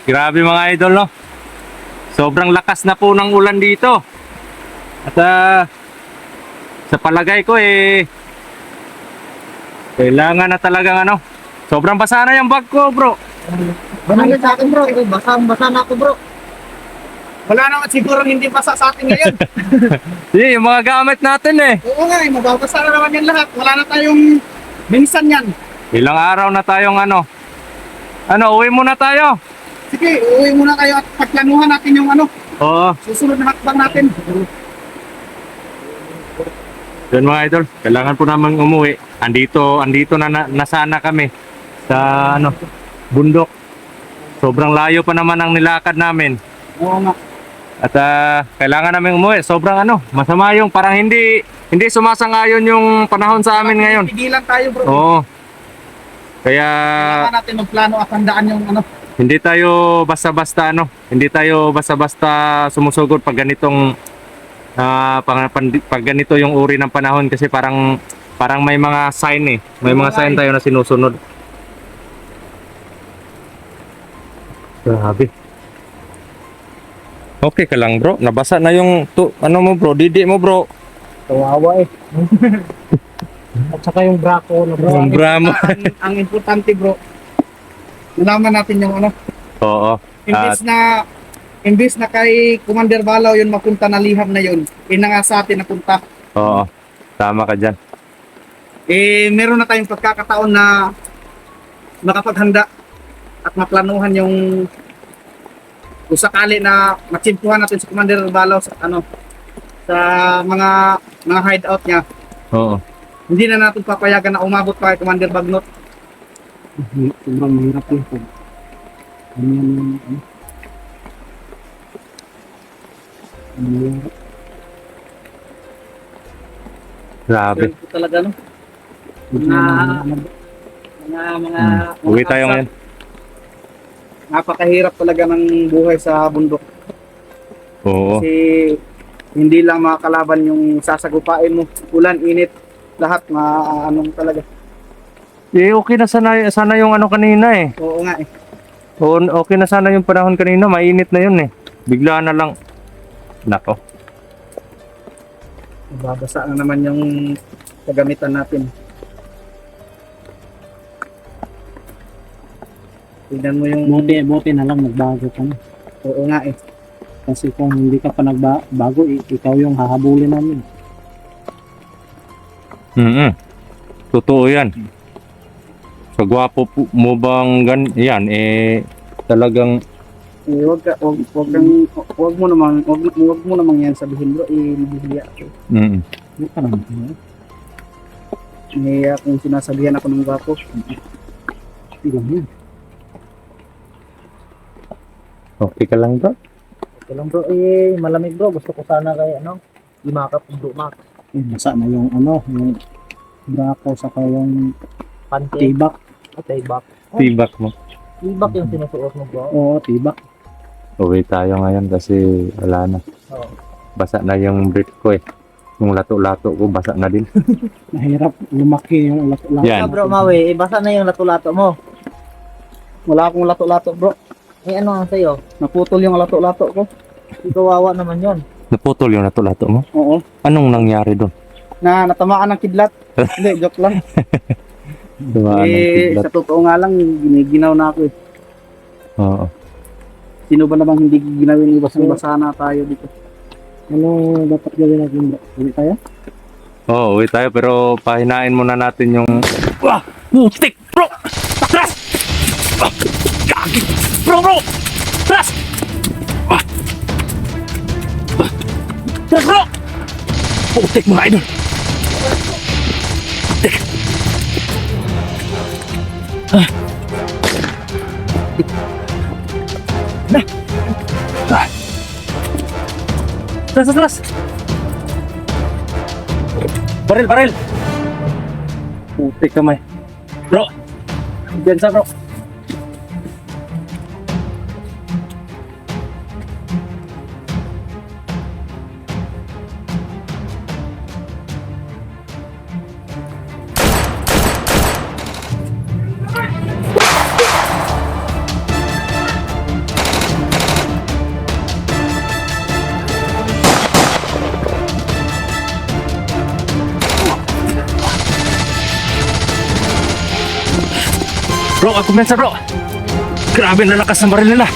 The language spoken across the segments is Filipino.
Grabe mga idol, no? Sobrang lakas na po ng ulan dito. At sa palagay ko kailangan na talagang sobrang basa na yung bag ko, bro. Banangin sa akin bro, basa na ako bro. Wala naman siguro hindi basa sa atin ngayon. Yung mga gamit natin Oo nga, mababasa na naman yan lahat. Wala na tayong minsan yan. Ilang araw na tayong uwi muna tayo. Sige, uuwi muna kayo at pagplanuhan natin yung Oo. susunod na hakbang natin. Yun mga idol, kailangan po naman umuwi. Andito na sana kami sa bundok. Sobrang layo pa naman ang nilakad namin. Oo nga. At kailangan namin umuwi. Sobrang masama yung parang hindi sumasang-ayon yung panahon sa amin ngayon. Pigilan tayo bro. Oo. Kaya Kailangan natin magplano at handaan yung hindi tayo basta-basta sumusugod pag ganitong pag ganito yung uri ng panahon kasi parang may mga sign may mga sign tayo na sinusunod. Grabe. Okay ka lang bro, nabasa na yung mo bro, didi mo bro. kawawa At saka yung bra ko na bro. Yung bra mo. ang importante bro, nalaman natin yung Oo. Imbis na kay Commander Balaw yun mapunta na liham na yun, na nga sa atin napunta. Oo. Tama ka dyan. Meron na tayong pagkakataon na makapaghanda at maplanuhan yung kung sakali na matsimpuhan natin sa Commander Balaw sa sa mga hideout niya. Oo. Hindi na natin papayagan na umabot pa kay Commander Bagnot. Sobrang mahirap yun po. Grabe. Yun po talaga mga Uwi tayo ngayon. napakahirap talaga ng buhay sa bundok. Oo. Kasi hindi lang makakalaban yung sasagupain mo. Ulan, init, lahat talaga. Okay na sana yung kanina Oo nga Okay na sana yung panahon kanina, mainit na yun Bigla na lang. Nako. Babasa na naman yung kagamitan natin. Tignan mo yung... Buti na lang nagbago ka na. Oo nga Kasi kung hindi ka pa nagbago, ikaw yung hahabulin namin. Totoo yan. Sa gwapo mo bang yan talagang Wag mo namang yan sabihin bro, mahihiya ako. Hindi ka naman. Mahihiya kung sinasabihan ako ng gwapo. Tignan mo. okay ka lang bro? Okay lang bro, malamig bro. Gusto ko sana kay imakap ng dumak. Nasa na yung yung brako sa kayong Pante. tibak. Tibak. Tibak mo. Tibak yung sinusuot mo bro. Oo, tibak. Uwi tayo ngayon kasi wala na. Oo. Basa na yung brief ko Yung lato-lato ko basa na din. Mahirap lumaki yung lato-lato. Yan. Bro, Maui, basa na yung lato-lato mo. Wala akong lato-lato bro. Ano ang sa'yo? Naputol yung lato-lato ko. Kawawa naman yon. Naputol yung lato-lato mo? Oo. Anong nangyari doon? Natamaan ng kidlat. Hindi, joke lang. Diba, Sa totoo nga lang, giniginaw na ako Oo. Sino ba namang hindi ginawin, ibasang-basa na tayo dito. Ano dapat gawin natin? Uwi tayo? Oo, uwi tayo pero pahinain muna natin yung... Wah! Putik! Bro! Atras! Gagi! Bro! Atras! Atras bro! Putik mga idol! Putik! Atras! Baril! Putik kamay. Bro! Diyan sa bro. Bro, kumpensa bro. Grabe na lakas ng baril nila.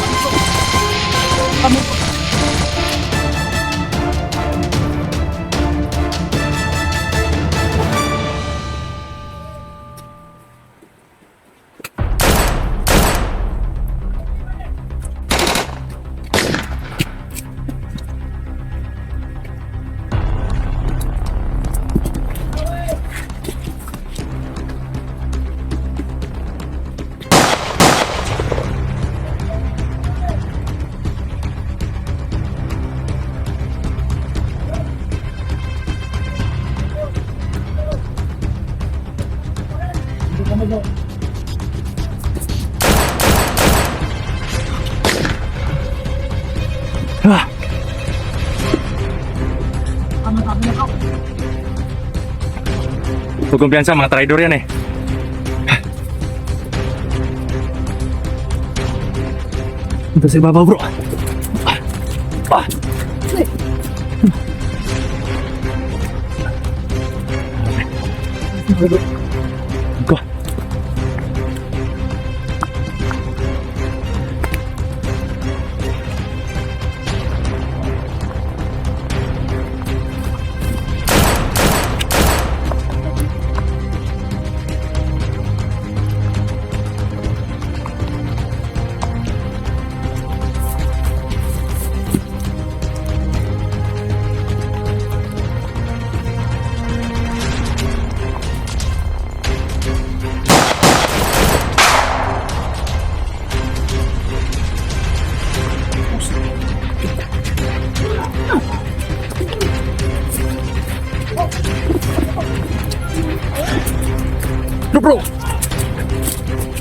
Ah. Huwag kumpiyansa, mga traidor yan eh. Ito sa ibabaw bro. Ah. Go. Bro!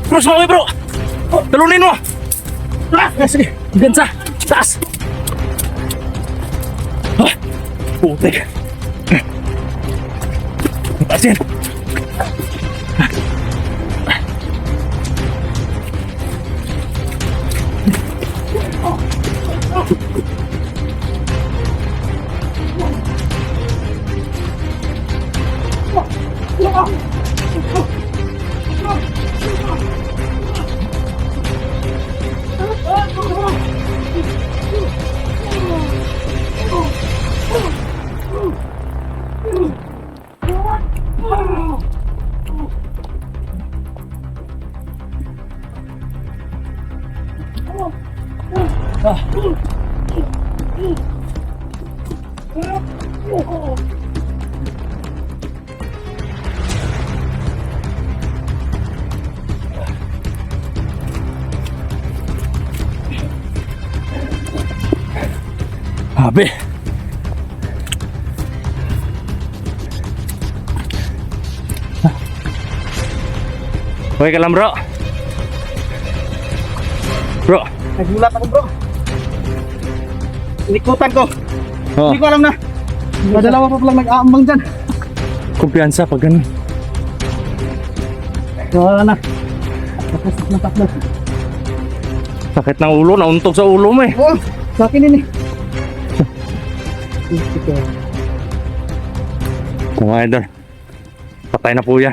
Bro, sumawi bro! Talunin mo! Ah, sige, gansa! Taas! Ah, putik! Taas yan! Abe. Okay ka lang bro. Bro. Nagulat ako bro. Inikutan ko. Oh. Hindi ko alam na. Madalawa pa palang nag-aambang dyan. Kumpiyansa pag ganun. Wala na. Tapos na tatlo. Sakit ng ulo, nauntog sa ulo mo eh. Oo, sa akin yun eh. Mga idol, patay na po yan.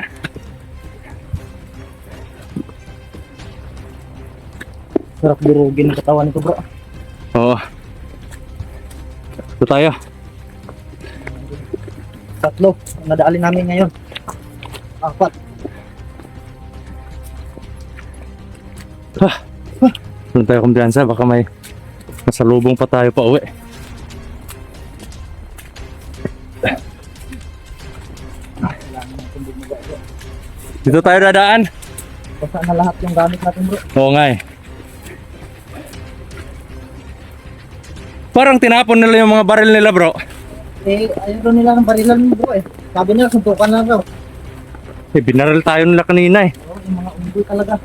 Sarap durugin ang katawan nito bro. Oo. Ito tayo. Tatlo, ang nadaalin namin ngayon. Apat. Doon tayo kumpiyansa, baka may masalubong pa tayo pa uwi. Dito tayo dadaan. Basta na lahat yung gamit natin bro. Oo nga eh. Parang tinapon nila yung mga baril nila bro. Eh, ayaw daw nila ng barilan bro eh. Sabi nila, suntukan na daw. Eh, binaril tayo nila kanina eh. Oo, yung mga unggoy talaga.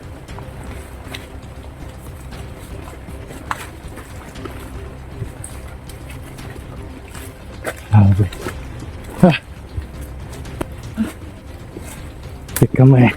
Grabe. Teka mo eh.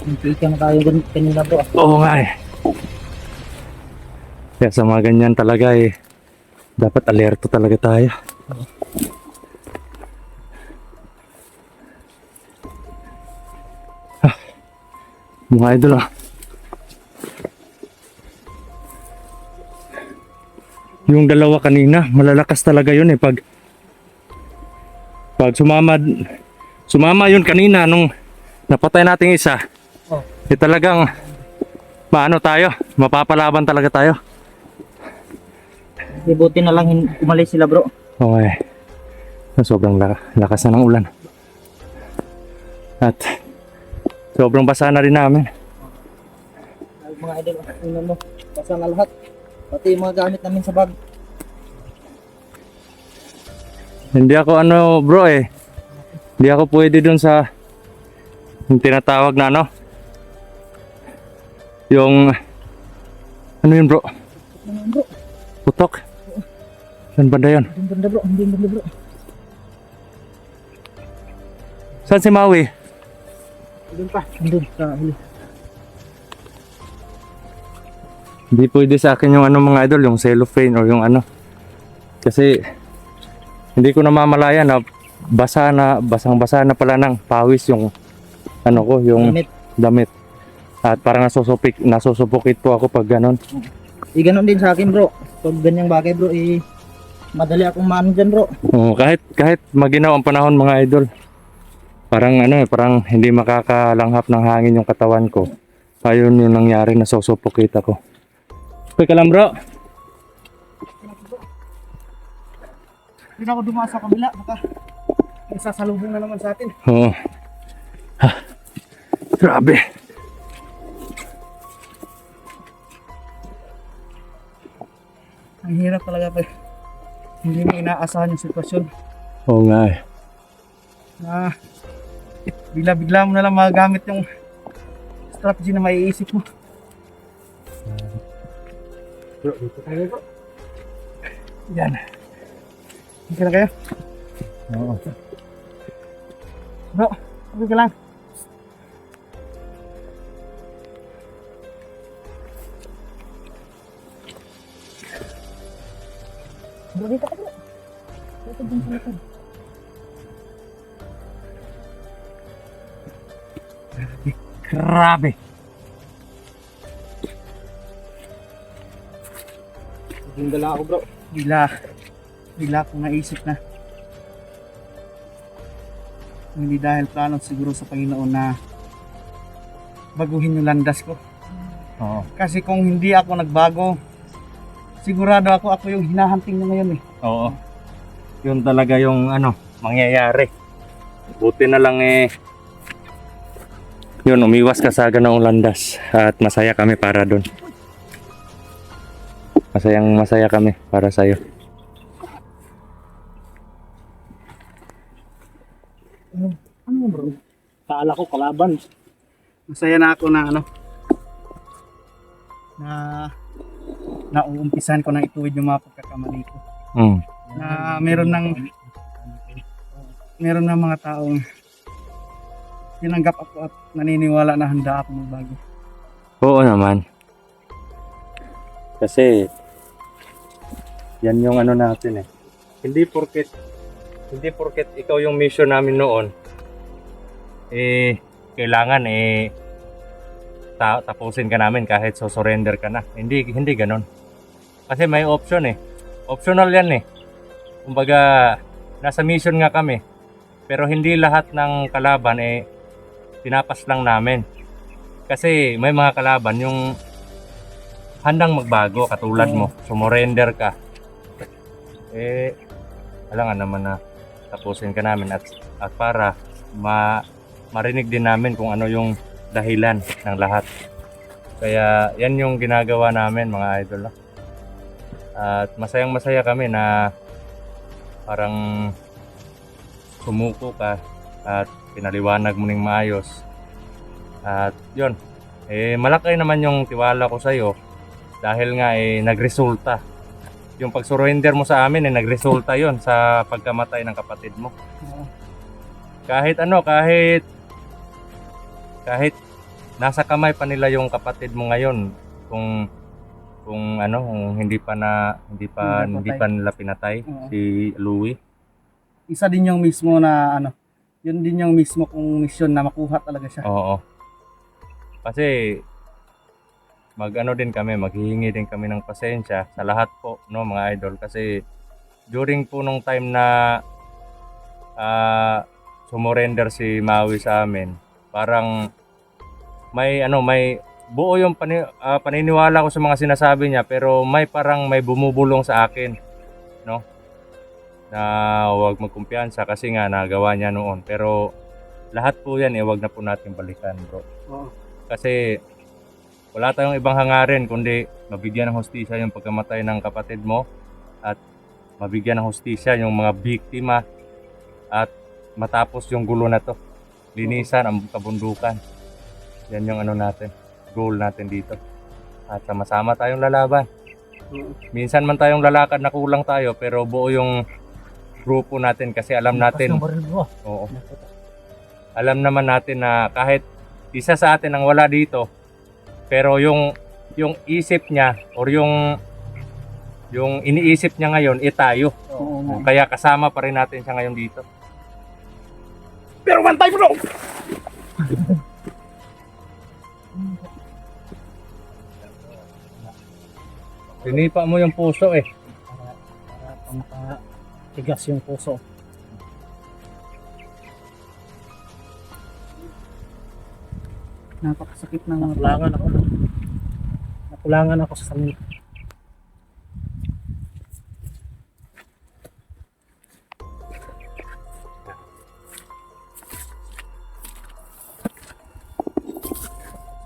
Muntikan na tayo kanina bro. Oo nga eh. Kaya sa mga ganyan talaga eh, dapat alerto talaga tayo. Mga idol yung dalawa kanina, malalakas talaga yun eh. Pag sumama yun kanina nung napatay nating isa. Oh. Talagang maano tayo, mapapalaban talaga tayo. Buti na lang umalis sila bro. Okay. Sobrang lakas na ng ulan. At sobrang basa na rin namin. Ay, mga idol, tingnan mo. Basa na lahat. Pati yung mga gamit namin sa bag. Hindi ako bro eh. Hindi ako pwede dun sa yung tinatawag na yung ano yun bro? Ano bro? Putok? Saan banda yun? Hindi banda bro, hindi banda bro. Saan si Maui? Doon pa, doon sa huli. Hindi pwede sa akin yung mga idol, yung cellophane or yung kasi hindi ko namamalaya na basang-basa na pala ng pawis yung yung Gamit. damit. At parang nasusupukit po ako pag ganon. Ganon din sa akin bro. Pag ganyang bagay bro, madali akong maano dyan bro. Oo, kahit maginaw ang panahon mga idol. Parang parang hindi makakalanghap ng hangin yung katawan ko. Ayun yung nangyari, nasusupukit ako. Okay ka lang bro? Hindi na ako dumaan sa kabila. Baka may sasalubong na naman sa atin. Oo. Grabe. Ang hirap talaga pa. Hindi mo inaasahan yung sitwasyon. Oo nga eh. Na bigla-bigla mo na lang magagamit yung strategy na maiisip mo. Bro, dito tayo bro. Yan. Okay lang kayo? Oo. Bro, okay ka lang. Bro, dito ka bro. Dito din sa likod. Grabe. Yung dala ako bro. Bigla akong naisip na hindi dahil plano siguro sa Panginoon na baguhin yung landas ko. Oo. Kasi kung hindi ako nagbago, sigurado ako yung hinahunting niya ngayon eh. Oo. Yun talaga yung mangyayari. Buti na lang yun, umiwas ka sa ganoong landas at masaya kami para doon. Masaya kami para sa'yo. Ano bro? Kala ko kalaban. Masaya na ako na nauumpisan ko na ituwid yung mga pagkakamali ko. Mm. Na meron ng mga taong tinanggap ako at naniniwala na handa ako magbago. Oo naman. Kasi yan yung natin eh. Hindi porket ikaw yung mission namin noon kailangan tapusin ka namin kahit surrender ka na. Hindi ganoon. Kasi may option eh. Optional yan eh. Kumbaga nasa mission nga kami. Pero hindi lahat ng kalaban tinapas lang namin. Kasi may mga kalaban yung handang magbago katulad mo. Sumurrender ka. Alangan naman na tapusin ka namin at para marinig din namin kung ano yung dahilan ng lahat. Kaya yan yung ginagawa namin mga idol. At masayang-masaya kami na parang sumuko ka at pinaliwanag mo ng maayos. At yun, malaki naman yung tiwala ko sa iyo dahil nga nagresulta. Yung pag-surrender mo sa amin nagresulta yon sa pagkamatay ng kapatid mo. Kahit nasa kamay pa nila yung kapatid mo ngayon kung kung hindi pa nila pinatay Oo. si Louie. Isa din yung mismo na yun din yung mismo kong misyon na makuha talaga siya. Oo. Kasi maghihingi din kami ng pasensya sa lahat po, no, mga idol, kasi during po nung time na sumurrender si Maui sa amin, parang may buo yung paniniwala ko sa mga sinasabi niya, pero may bumubulong sa akin, no, na huwag magkumpiyansa kasi nga nagawa niya noon. Pero lahat po yan huwag na po natin balikan, bro. Oo. Kasi wala tayong ibang hangarin kundi mabigyan ng hustisya yung pagkamatay ng kapatid mo at mabigyan ng hustisya yung mga biktima at matapos yung gulo na to. Linisan ang kabundukan. Yan yung natin, goal natin dito. At sama-sama tayong lalaban. Minsan man tayong lalakad na kulang tayo, pero buo yung grupo natin kasi alam natin, oo, alam naman natin na kahit isa sa atin ang wala dito, pero yung isip niya or yung iniisip niya ngayon tayo. Oo. Kaya kasama pa rin natin siya ngayon dito. Pero bantay bro! Sinipa mo yung puso eh. Para makatigas yung puso. Napakasakit ng mga Nakulangan ako sa salita.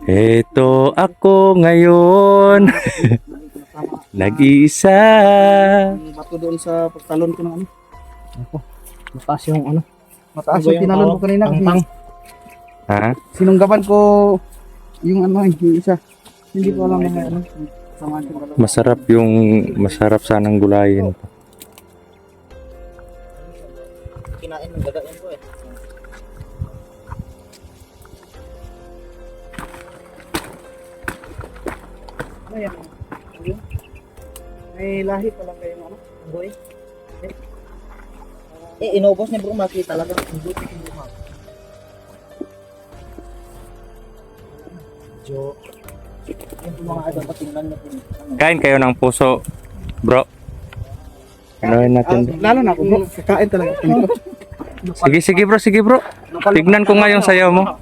Eto ako ngayon, nag-iisa. bato doon sa pagtalon ko ng Mataas yung mataas yung tinalon ko kanina kasi Pang. Ha? sinunggaban ko yung yung isa. Hindi ko alam na sama ko dalawa. Masarap sanang gulayin. Kinain ng daga yan po eh. Ayan. May lahi pala kayong Boy. Inubos niya bro, makita talaga. Jo. Yung mga idol, patingnan natin. Kain kayo ng puso, bro. Anoin natin. lalo na ako bro, kakain talaga. Sige bro. Tignan ko nga yung sayaw mo.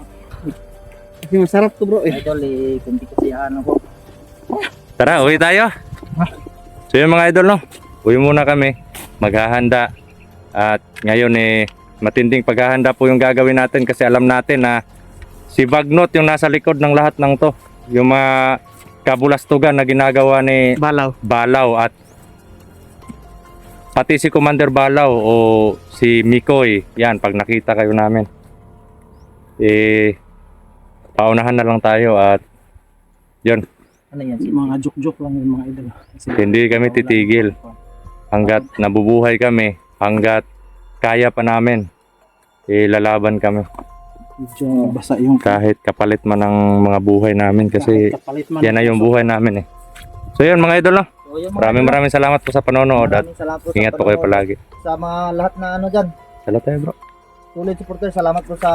Kasi masarap to bro eh. Idol, kunti kasi ko. Tara, uwi tayo. So yun mga idol, no? Uwi muna kami. Maghahanda. At ngayon matinding paghahanda po yung gagawin natin kasi alam natin na si Bagnot yung nasa likod ng lahat ng to. Yung mga kabulastugan na ginagawa ni Balaw at pati si Commander Balaw o si Mikoy. Yan, pag nakita kayo namin. Paunahan na lang tayo at yun. Ano yan? Mga joke-joke lang yung mga idol. Kasi Hindi kami titigil hanggat nabubuhay kami, hanggat kaya pa namin, lalaban kami medyo basa yung kahit kapalit man ng mga buhay namin kasi kapalit man. yan na yung buhay namin eh. So yun mga idol, no? So, yung mga Maraming salamat po sa panonood at maraming salamat po sa ingat po kayo panonood. palagi. Sa mga lahat na dyan. Salamat tayo bro. Tuloy supporter, salamat po sa